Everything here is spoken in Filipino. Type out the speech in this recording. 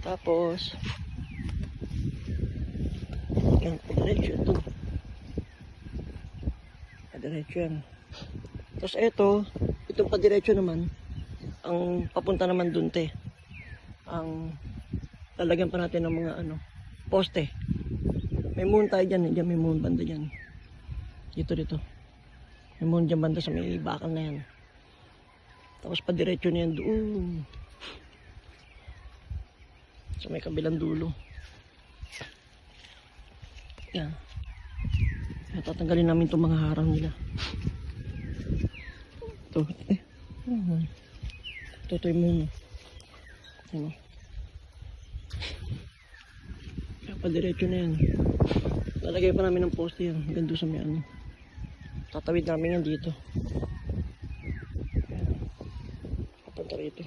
Tapos, yan, padiretso ito. Padiretso yan. Tapos itong padiretso naman, ang papunta naman dun ang lalagyan pa natin ng mga poste. May moon tayo dyan, dyan may moon banda dyan. Dito. May moon dyan banda sa may bakal na yan. Tapos padiretso na yan doon. Sa may kabilang dulo. Yan. Tatanggalin namin itong mga harang nila. Ito yung moon. Padiretso na yan. Lalagay pa namin ng poste yan. Hanggang doon sa may tatawid namin yan dito. Papunta rito.